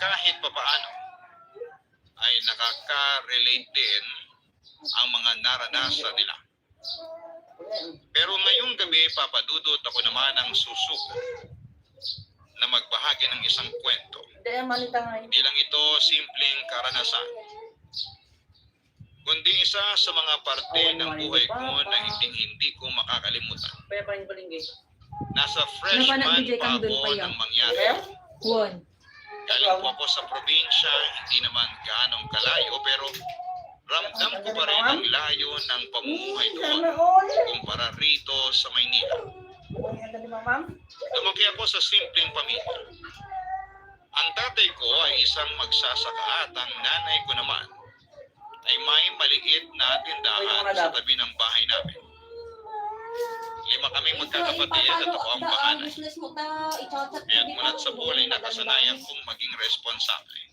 kahit papaano ay nakaka-relate din ang mga naranasan nila. Pero ngayong gabi, papadudot ako naman ang susuko na magbahagi ng isang kwento. Hindi lang ito simpleng karanasan, kundi isa sa mga parte ng buhay ko na hindi ko makakalimutan. Nasa freshman pa ako nang mangyari. Galing po ako sa probinsya, hindi naman gaanong kalayo, pero ramdam ko pa rin ang layo ng pamumuhay doon kumpara rito sa Maynila. Lumaki ako sa simpleng pamilya. Ang tatay ko ay isang magsasaka at ang nanay ko naman ay may maliit na tindahan sa tabi ng bahay namin. 5 kaming magkakapatid at ako ang panganay. Kaya't mulat sa buhay nakasanayan kong maging responsable.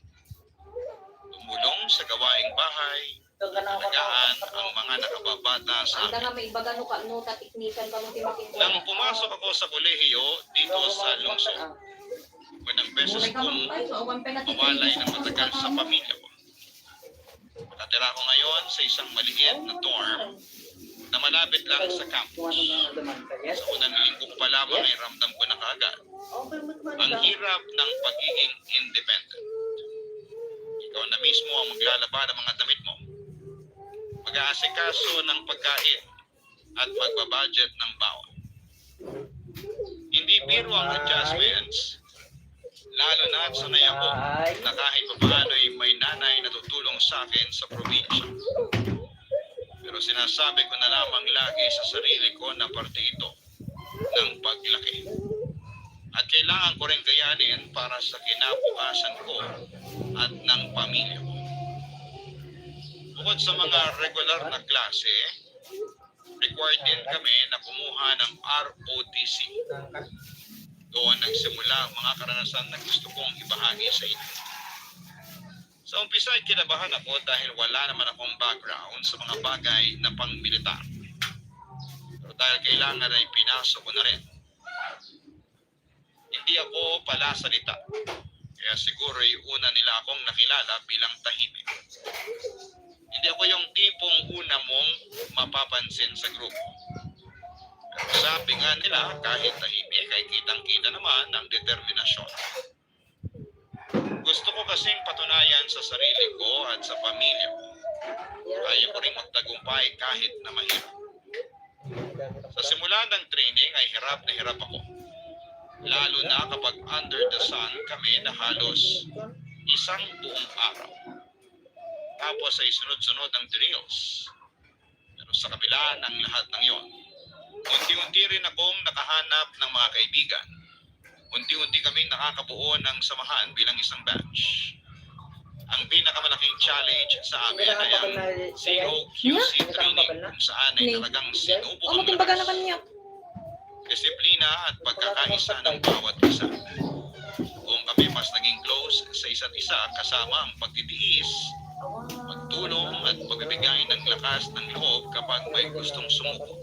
Tumulong sa gawaing bahay, alagaan ang mga nakababata sa amin. Nang pumasok ako sa kolehiyo dito sa lungsod, unang beses kong mawalay ng matagal sa pamilya ko. Nakatira ko ngayon sa isang maliit na dorm na malapit lang sa campus. Sa unang linggo pa lamang ay ramdam ko na kaagad ang hirap ng pagiging independent. Ikaw na mismo ang maglalaba ng mga damit mo, mag-aasikaso ng pagkain at magbabudget ng baon. Hindi biro ang adjustments, lalo na at sanay ako na kahit papaano ay may nanay na tutulong sa akin sa probinsya. Pero sinasabi ko na lamang lagi sa sarili ko na parte ito ng paglaki. At kailangan ko rin kayanin para sa kinabukasan ko at ng pamilya ko. Bukod sa mga regular na klase, required din kami na kumuha ng ROTC. Doon nagsimula ang mga karanasan na gusto kong ibahagi sa inyo. Sa umpisa ay kinabahan ako dahil wala naman akong background sa mga bagay na pang-militar. Pero dahil kailangan ay pinasok ko na rin. Hindi ako pala salita. Kaya siguro ay una nila akong nakilala bilang tahimik. Hindi ako yung tipong una mong mapapansin sa grupo. Pero sabi nga nila, kahit tahimik ay kitang-kita naman ang determinasyon. Gusto ko kasing patunayan sa sarili ko at sa pamilya ko. Kaya ko rin magtagumpay kahit na mahirap. Sa simula ng training ay hirap na hirap ako. Lalo na kapag under the sun kami na halos isang buong araw. Tapos ay sunod-sunod ang drills. Pero sa kabila ng lahat ng yon, unti-unti rin akong nakahanap ng mga kaibigan. Unti-unti kaming nakakabuo ng samahan bilang isang batch. Ang pinakamalaking challenge sa amin ay ang COQC training kung saan ay talagang sinubo ang lakas, disiplina at pagkakaisa ng bawat isa. Kung kami mas naging close sa isa't isa kasama ang pagtitiis, pagtulong at pagbibigay ng lakas ng loob kapag may gustong sumuko.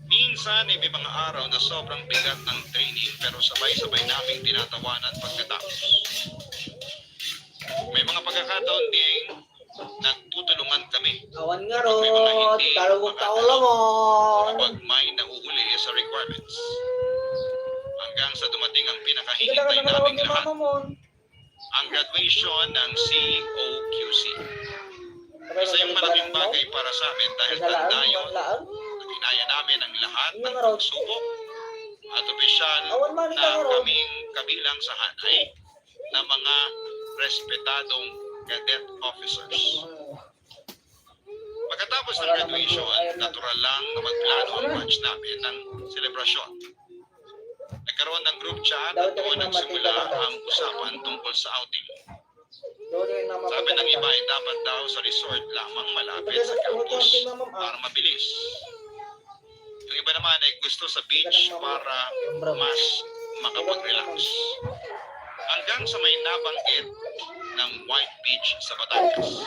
Minsan ay may mga araw na sobrang bigat ng training pero sabay-sabay naming tinatawanan pagkatapos. May mga pagkakataon ding nagtutulungan kami. Awan nga Pag may mga ron, hindi talong makatulong, mo. kapag may nauhuli sa requirements. Hanggang sa dumating ang pinakahihintay naming lahat, ang graduation ng COQC. Isa yung malaking bagay para sa amin dahil tanda yun. Ginaya namin ang lahat ng pagsubok at opisyal na kaming kabilang sa hanay ng mga respetadong cadet officers. Pagkatapos ng graduation, natural lang na magplano ang batch namin ng selebrasyon. Nagkaroon ng group chat at doon nagsimula ang usapan tungkol sa outing. Sabi ng iba ay dapat daw sa resort lamang malapit sa campus para mabilis. Yung iba naman ay gusto sa beach para mas makapag-relax. Hanggang sa may nabanggit ng White Beach sa Batangas.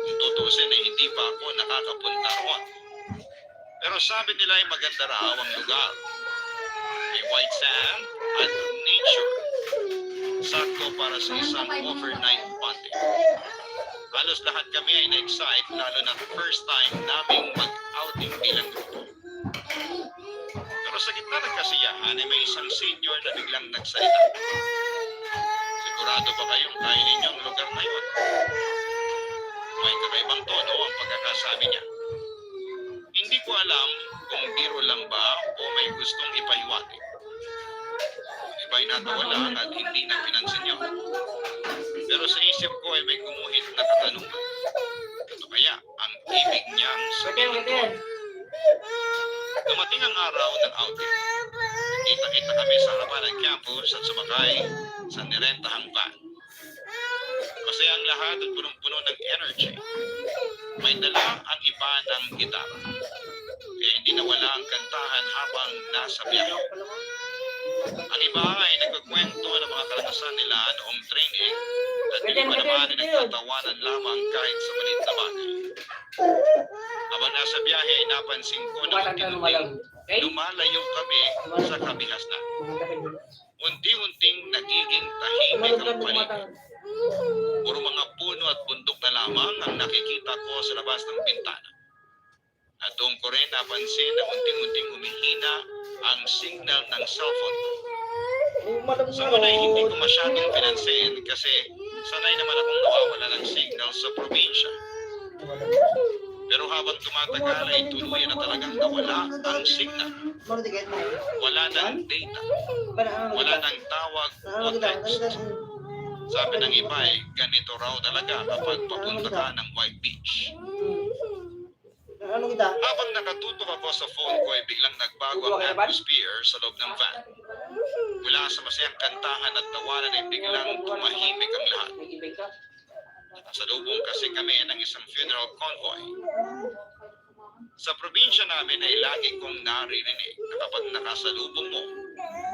Kung tutusin ay hindi pa ako nakakapunta roon. Pero sabi nila ay maganda raw ang lugar. May white sand at nature. sakto para sa isang overnight bonding. Halos lahat kami ay na-excite, lalo na first time naming mag-outing bilang grupo. Pero sa gitna ng kasiyahan ay may isang senior na biglang nagsalita. Sigurado ba kayong kaya ninyong lugar na yun? May kakaibang tono ang pagkakasabi niya. Hindi ko alam kung biro lang ba o may gustong ipahiwatig. Iba'y natawa lang at hindi na pinansin niyo. Pero sa isip ko ay may gumuhit na katanungan. Ito kaya ang ibig niyang sabihin doon. Dumating ang araw ng outing. Kita-kita kami sa harapan ng campus at sumakay sa nirentahang van. Masaya ang lahat at punong-puno ng energy. May dala ang iba ng gitara. Kaya hindi nawala ang kantahan habang nasa biyahe. Ang iba ay nagkukwento ng mga karanasan nila noong training at yung iba naman ay nagtatawanan lamang kahit sa maliit na bagay. Habang nasa biyahe ay napansin ko na unti-unting lumalayo kami sa kabihasnan. Unti-unting nagiging tahimik ang paligid. Puro mga puno at bundok na lamang ang nakikita ko sa labas ng bintana. At doon ko rin napansin na unti-unting humihina ang signal ng cellphone ko. Sa una ay hindi ko masyadong pinansin kasi sanay naman akong nawawala ng signal sa probinsya. Pero habang tumatagal ay tuluyan na talagang nawala ang signal. Wala ng data. Wala ng tawag o text. Sabi ng iba ay ganito raw talaga kapag papunta ka ng White Beach. Habang nakatutok ako sa phone ko ay biglang nagbago ang atmosphere sa loob ng van. Mula sa masayang kantahan at tawanan ay biglang tumahimik ang lahat. Nakasalubong kasi kami ng isang funeral convoy. Sa probinsya namin ay lagi kong naririnig na kapag nakasalubong mo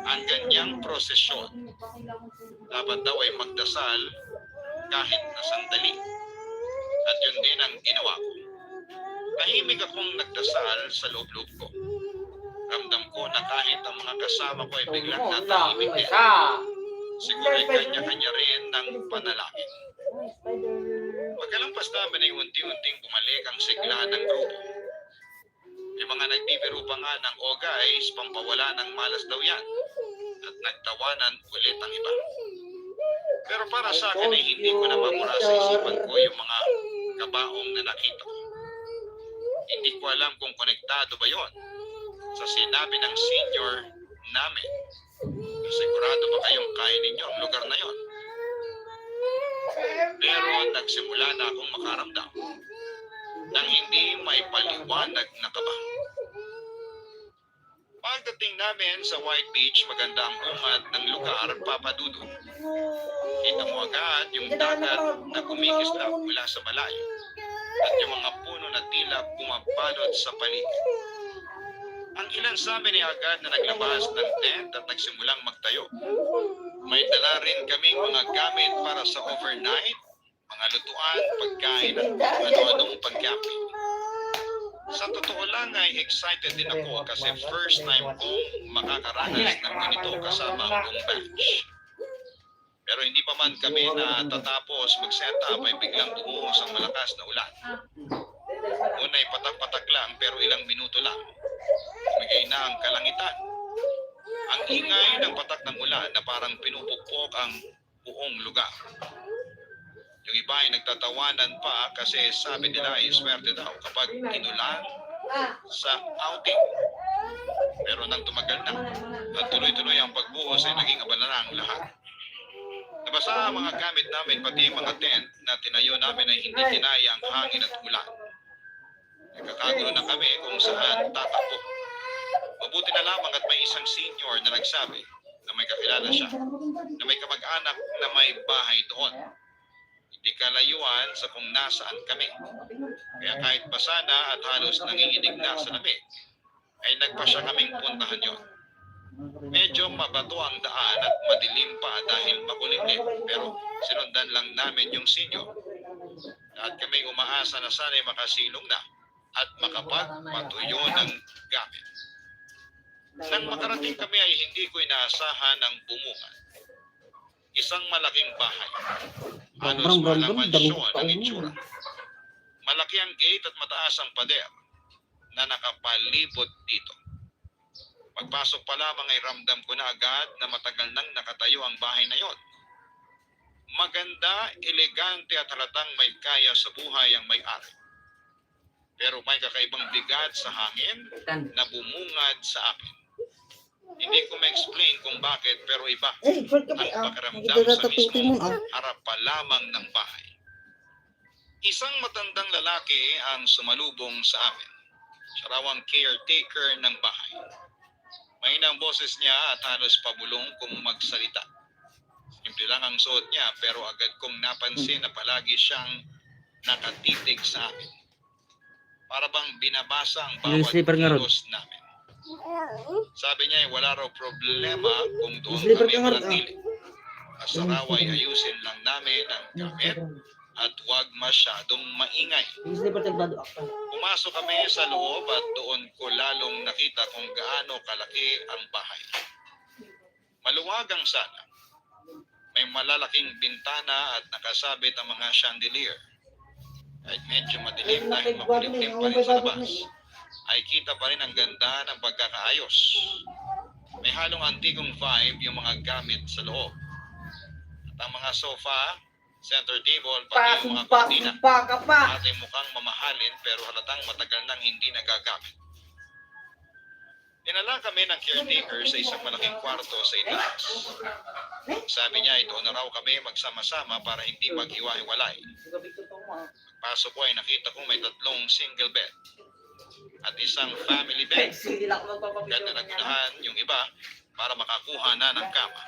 ang ganyang prosesyon, dapat daw ay magdasal kahit na sandali. At yun din ang ginawa ko. Tahimik akong nagdasal sa loob-loob ko. Ramdam ko na kahit ang mga kasama ko ay biglang natahimik din. Siguro ay kanya-kanya rin ng panalangin. Pagkalampas namin ay unti-unting bumalik ang sigla ng grupo. May mga nagbibiro pa nga ng "O guys, pampawala ng malas daw yan." At nagtawanan ulit ang iba. Pero para sa akin ay hindi ko na mamura sa isipan ko yung mga kabaong na nakita ko. Hindi ko alam kung konektado ba yon sa sinabi ng senior namin. Sigurado ba kayong kaya ninyo ang lugar na yon? Pero nagsimula na akong makaramdam ng hindi may paliwanag na kaba. Pagdating namin sa White Beach, maganda ang bungad ng lugar, Papa Dudu. Kita mo agad yung dagat na kumikislap mula sa malayo at yung mga puno na tila pumabalot sa paligid. Ang ilan sa amin ay agad na naglabas ng tent at nagsimulang magtayo. May dala rin kaming mga gamit para sa overnight, mga lutuan, pagkain at ano-anong pag-camping. Sa totoo lang ay excited din ako kasi first time kong makakaranas ng ganito kasama ang buong batch. Pero hindi pa man kami na tatapos mag-set up ay biglang bumuhos ang malakas na ulan. Una'y patak-patak lang pero ilang minuto lang. Tumigay na ang kalangitan. Ang ingay ng patak ng ulan na parang pinupukpok ang buong lugar. Yung iba ay nagtatawanan pa kasi sabi nila ay swerte daw kapag inulan sa outing. Pero nang tumagal na at tuloy-tuloy ang pagbuhos ay naging abala na ang lahat. Nabasa ang mga gamit namin pati mga tent na tinayo namin ay hindi kinaya ang hangin at ulan. Nagkakagulo na kami kung saan tatakbo. Mabuti na lamang at may isang senior na nagsabi na may kakilala siya, na may kamag-anak na may bahay doon. Hindi kalayuan sa kung nasaan kami. Kaya kahit basa na at halos nanginginig na sa lamig, ay nagpasya kaming puntahan yon. Medyo mabato ang daan at madilim pa dahil makulimlim, pero sinundan lang namin yung senior. At kami umaasa na sana'y makasilong na at makapagpatuyo ng gamit. Nang makarating kami ay hindi ko inaasahan ang bumungan. Isang malaking bahay. Halos Bram, bram, walang bram, mansyon dami ang tao itsura. mo. Malaki ang gate at mataas ang pader na nakapalibot dito. Pagpasok pa lamang ay ramdam ko na agad na matagal nang nakatayo ang bahay na yon. Maganda, elegante at halatang may kaya sa buhay ang may-ari. Pero may kakaibang bigat sa hangin na bumungad sa akin. Hindi ko ma-explain kung bakit pero iba ang pakiramdam sa mismong harap pa lamang ng bahay. Isang matandang lalaki ang sumalubong sa amin. Siya raw ang caretaker ng bahay. Mahina ang boses niya at halos pabulong kung magsalita. Simple lang ang suot niya pero agad kong napansin na palagi siyang nakatitig sa akin. Para bang binabasa ang bawat kilos namin. Sabi niya ay wala raw problema kung doon kami manatili. Basta raw ay ayusin lang namin ang gamit at huwag masyadong maingay. Pumasok kami sa loob at doon ko lalong nakita kung gaano kalaki ang bahay. Maluwag ang sala. May malalaking bintana at nakasabit ang mga chandelier. Kahit medyo madilim dahil makulimlim pa rin sa labas, ay kita pa rin ang ganda ng pagkakaayos. May halong antikong vibe yung mga gamit sa loob. At ang mga sofa, center table, pati yung mga kortina, ay mukhang mamahalin pero halatang matagal nang hindi nagagamit. Dinala kami ng caretaker sa isang malaking kwarto sa itaas. Sabi niya ito na raw kami magsama-sama para hindi maghiwa-hiwalay. Pasok ko ay nakita kong may 3 single bed at isang family bed. Ganda na gunahan yung iba para makakuha na ng kama.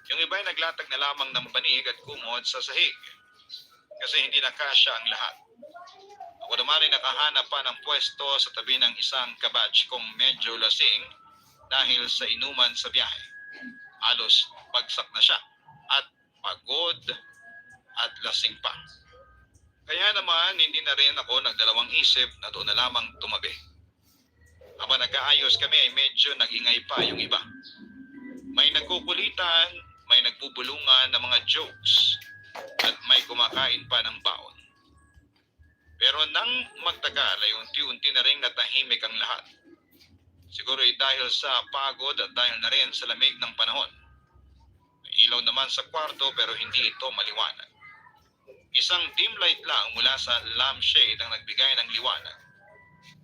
Yung iba ay naglatag na lamang ng banig at kumod sa sahig kasi hindi na kasya ang lahat. Ako naman ay nakahanap pa ng pwesto sa tabi ng isang kabatch kong medyo lasing dahil sa inuman sa biyahe. Halos bagsak na siya at pagod at lasing pa. Kaya naman hindi na rin ako nagdalawang isip na doon na lamang tumabi. Habang nag-aayos kami ay medyo nag-ingay pa yung iba. May nagkukulitan, may nagbubulungan ng mga jokes at may kumakain pa ng baon. Pero nang magtagal ay unti-unti na rin natahimik ang lahat. Siguro ay dahil sa pagod at dahil na rin sa lamig ng panahon. May ilaw naman sa kwarto pero hindi ito maliwanag. Isang dim light lang mula sa lampshade ang nagbigay ng liwanag.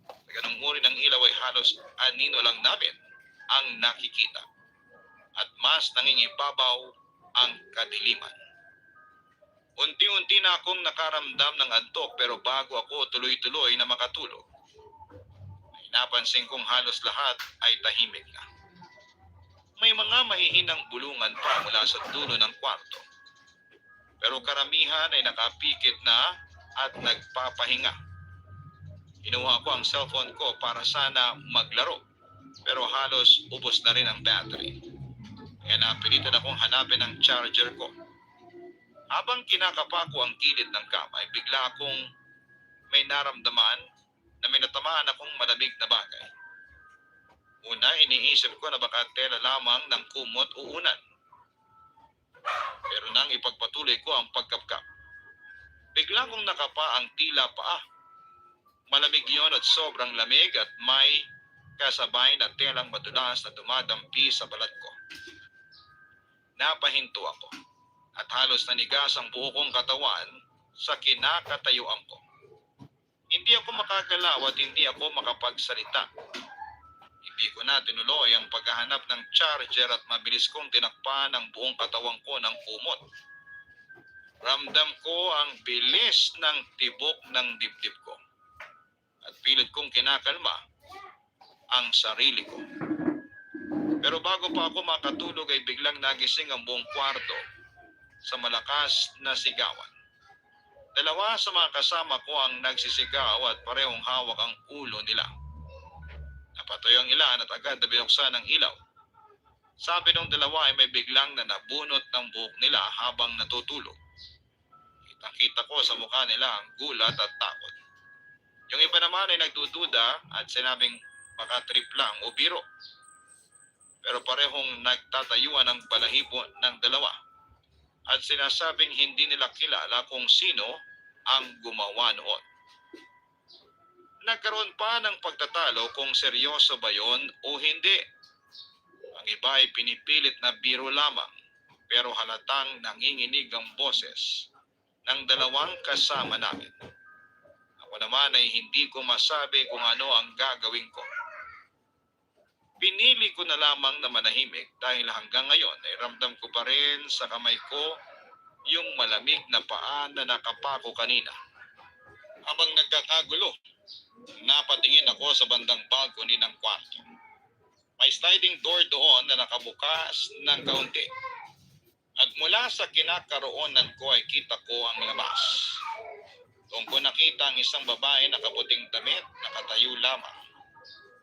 Sa ganung uri ng ilaw ay halos anino lang namin ang nakikita. At mas nangingibabaw ang kadiliman. Unti-unti na akong nakaramdam ng antok pero bago ako tuloy-tuloy na makatulog, ay napansin kong halos lahat ay tahimik na. May mga mahihinang bulungan pa mula sa dulo ng kwarto. Pero karamihan ay nakapikit na at nagpapahinga. Kinuha ko ang cellphone ko para sana maglaro pero halos ubos na rin ang battery. Kaya napilitan akong hanapin ang charger ko. Habang kinakapa ko ang gilid ng kama, ay bigla akong may naramdaman na may natamaan akong malamig na bagay. Una, iniisip ko na baka tela lamang ng kumot o unan. Pero nang ipagpatuloy ko ang pagkapkap, bigla kong nakapa ang tila paa. Malamig yon at sobrang lamig at may kasabay na telang madulas na dumadampi sa balat ko. Napahinto ako. At halos nanigas ang buo kong katawan sa kinakatayuan ko. Hindi ako makagalaw at hindi ako makapagsalita. Hindi ko na tinuloy ang paghahanap ng charger at mabilis kong tinakpan ang buong katawan ko ng kumot. Ramdam ko ang bilis ng tibok ng dibdib ko. At pilit kong kinakalma ang sarili ko. Pero bago pa ako makatulog ay biglang nagising ang buong kwarto sa malakas na sigawan. 2 sa mga kasama ko ang nagsisigaw at parehong hawak ang ulo nila. Napatayo ang ilan at agad na binuksan ang ilaw. Sabi ng 2 ay may biglang na nabunot ng buhok nila habang natutulog. Kitang-kita ko sa mukha nila ang gulat at takot. Yung iba naman ay nagdududa at sinabing baka trip lang o biro. Pero parehong nagtatayuan ang balahibo ng 2. at sinasabing hindi nila kilala kung sino ang gumawa noon. Nagkaroon pa ng pagtatalo kung seryoso ba yon o hindi. Ang iba ay pinipilit na biro lamang, pero halatang nanginginig ang boses ng dalawang kasama namin. Ako naman ay hindi ko masabi kung ano ang gagawin ko. Pinili ko na lamang na manahimik dahil hanggang ngayon ay ramdam ko pa rin sa kamay ko yung malamig na paa na nakapako kanina. Habang nagkakagulo, napatingin ako sa bandang balcony ng kwarto. May sliding door doon na nakabukas ng kaunti. At mula sa kinakaroonan ko ay kita ko ang labas. Doon ko nakita ang isang babae na nakaputing damit, nakatayo lamang.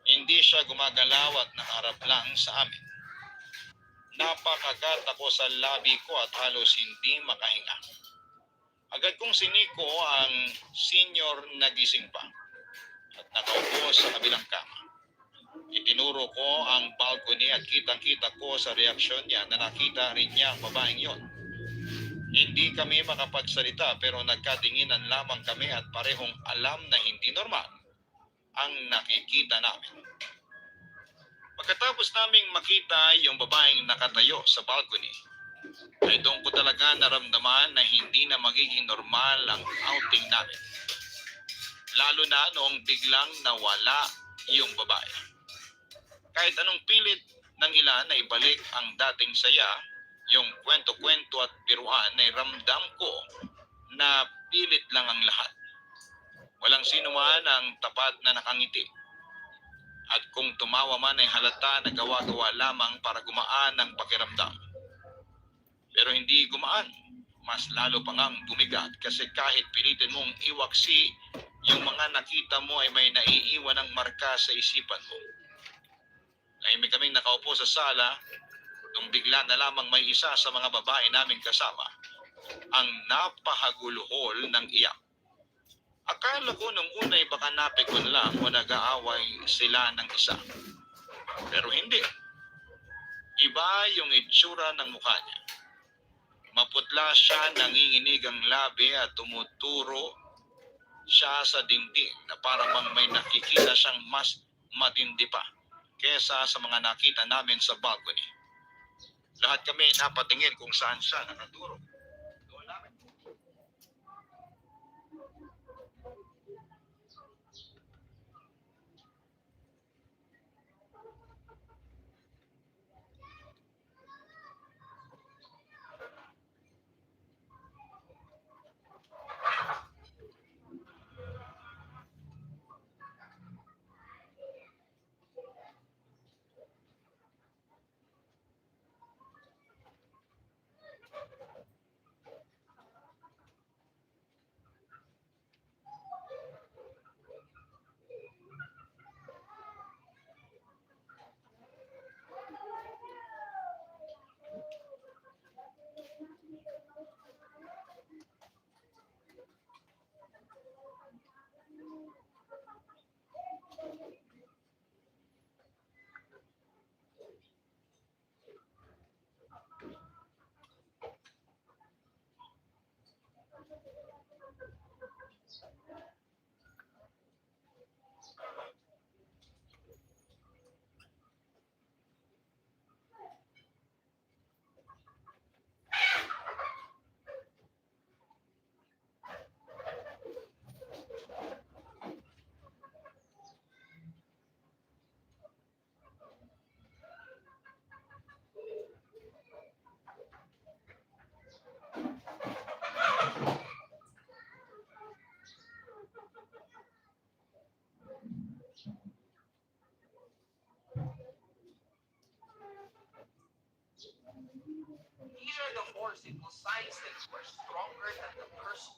Hindi siya gumagalaw at nakaharap lang sa amin. Napakagat ako sa labi ko at halos hindi makahinga. Agad kong siniko ang senior na gising pa at nakaupo sa kabilang kama. Itinuro ko ang balcony at kitang-kita ko sa reaksyon niya na nakita rin niya ang babaeng yon. Hindi kami makapagsalita pero nagkatinginan lamang kami at parehong alam na hindi normal ang nakikita namin. Pagkatapos naming makita yung babaeng nakatayo sa balcony, ay doon ko talaga naramdaman na hindi na magiging normal ang outing namin. Lalo na noong biglang nawala yung babae. Kahit anong pilit ng ilan na ibalik ang dating saya, yung kwento-kwento at biruan ay ramdam ko na pilit lang ang lahat. Walang sino man ang tapat na nakangiti. At kung tumawa man ay halata na gawa-gawa lamang para gumaan ang pakiramdam. Pero hindi gumaan. Mas lalo pa ngang bumigat kasi kahit pilitin mong iwaksi, yung mga nakita mo ay may naiiwan ng marka sa isipan mo. Nahimik kaming nakaupo sa sala nung bigla na lamang may isa sa mga babae naming kasama ang napahaguluhol ng iyak. Akala ko nung unay baka napikon lang o nag-aaway sila ng isa. Pero hindi. Iba yung itsura ng mukha niya. Maputla siya, nanginginig ang labi at tumuturo siya sa dingding na parang may nakikita siyang mas matindi pa kesa sa mga nakita namin sa balcony. Lahat kami napatingin kung saan siya nakaturo. Doon namin. Here are the four simple signs that you are stronger than the person.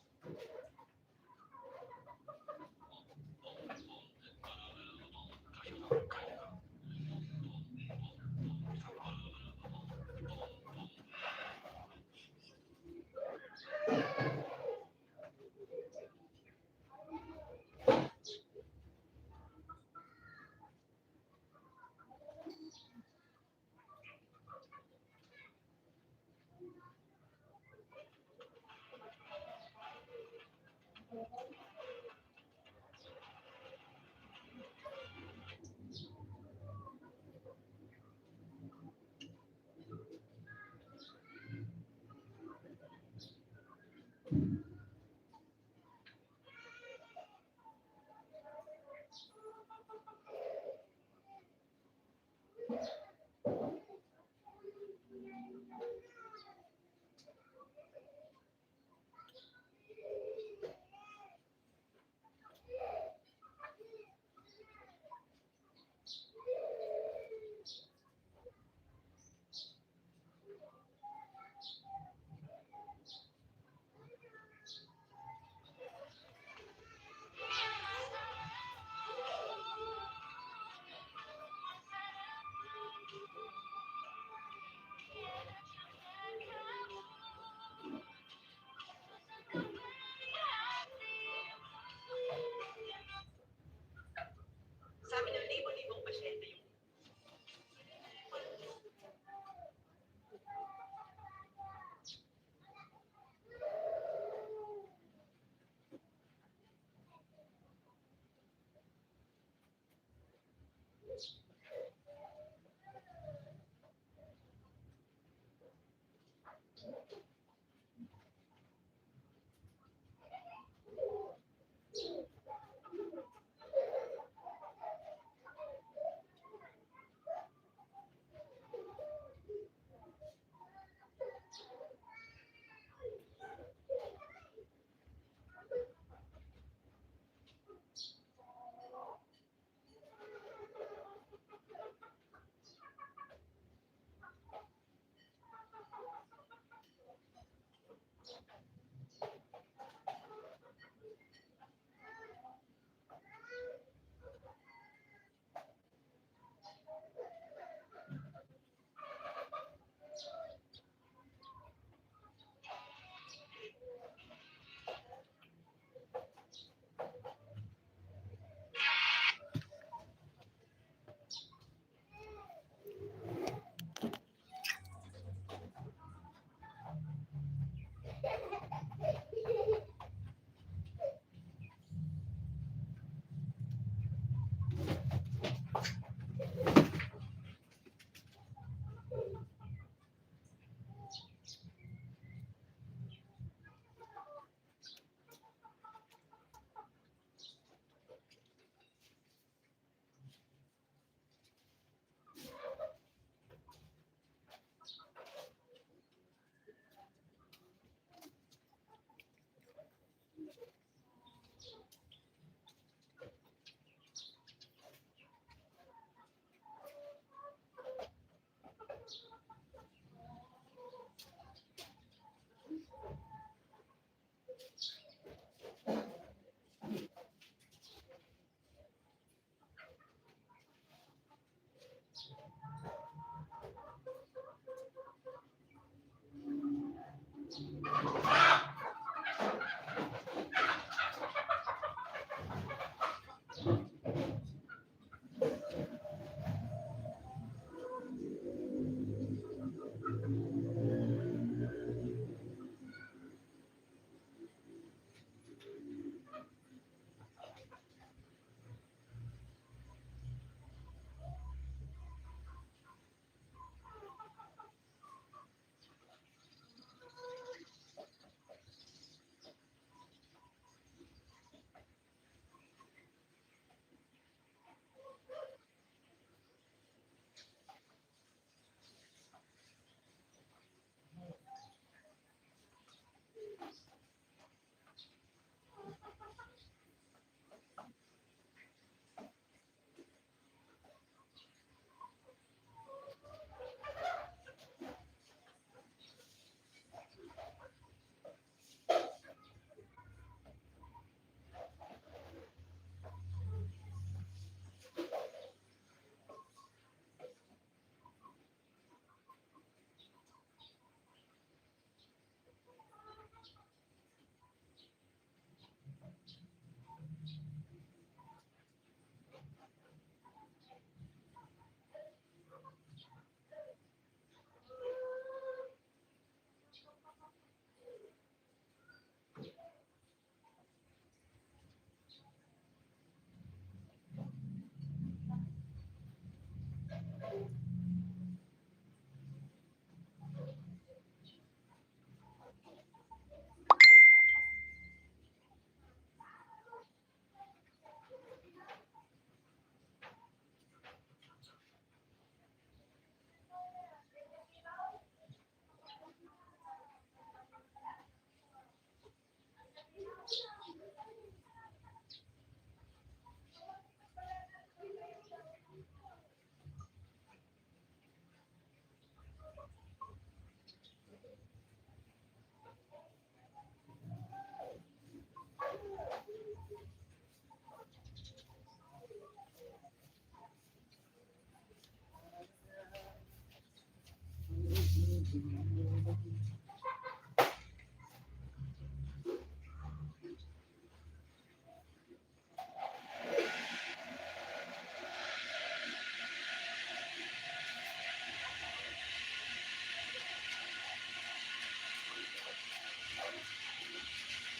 Sabi ng libo-libong pasyente yung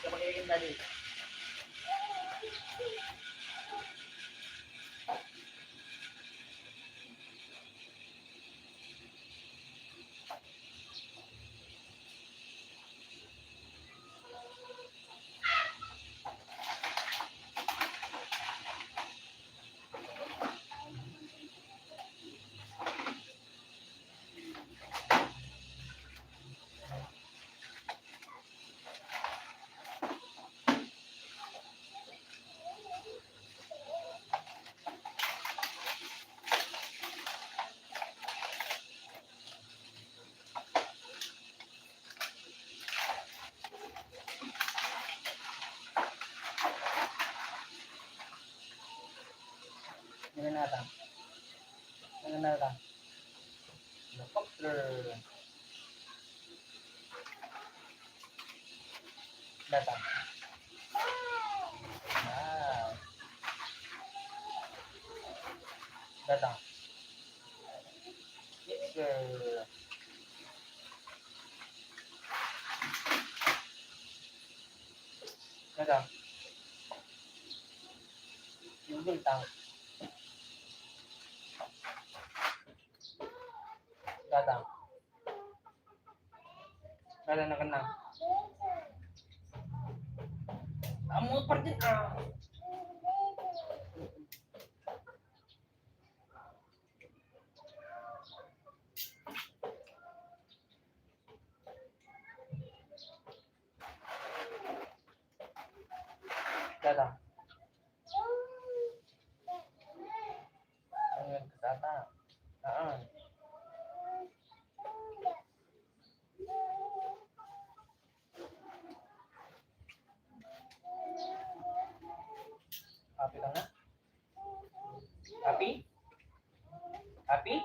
Magiging dali. Nanganata. Nanganata. Helicopter. Data. Wow. Data. Yes, sir. Data. Google tao. Data. Data na ka na. Amo pa din ah. Data. Ang data. Happy lang na? Happy? Happy?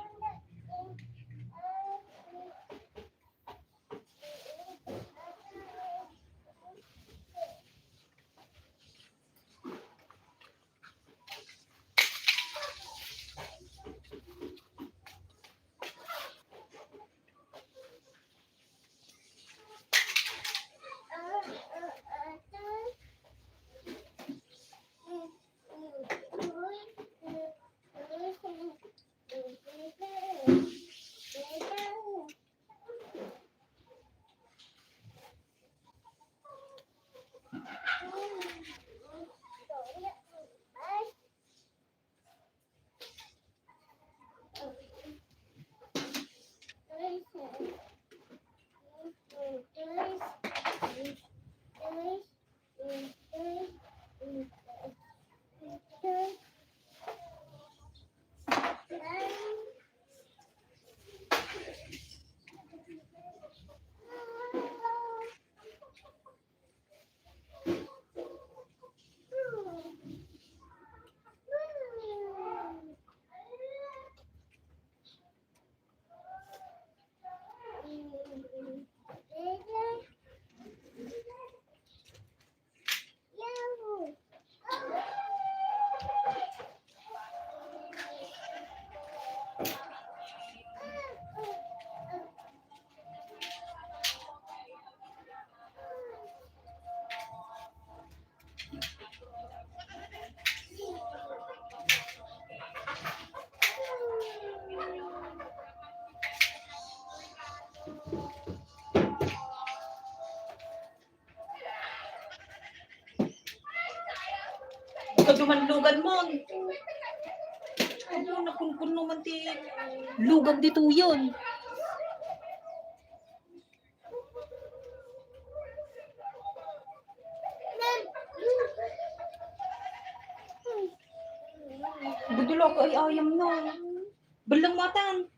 Dumanlugan mo. Ano, nakunkun naman ti. Lugan dito yun. Budulok ay ayam no. Belang matan.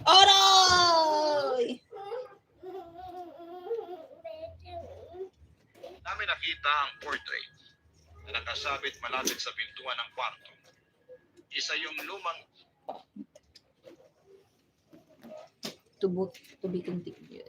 Aray! tray na nakasabit malapit sa pintuan ng kwarto. Isa yung lumang Tubo, tubi kang tigil.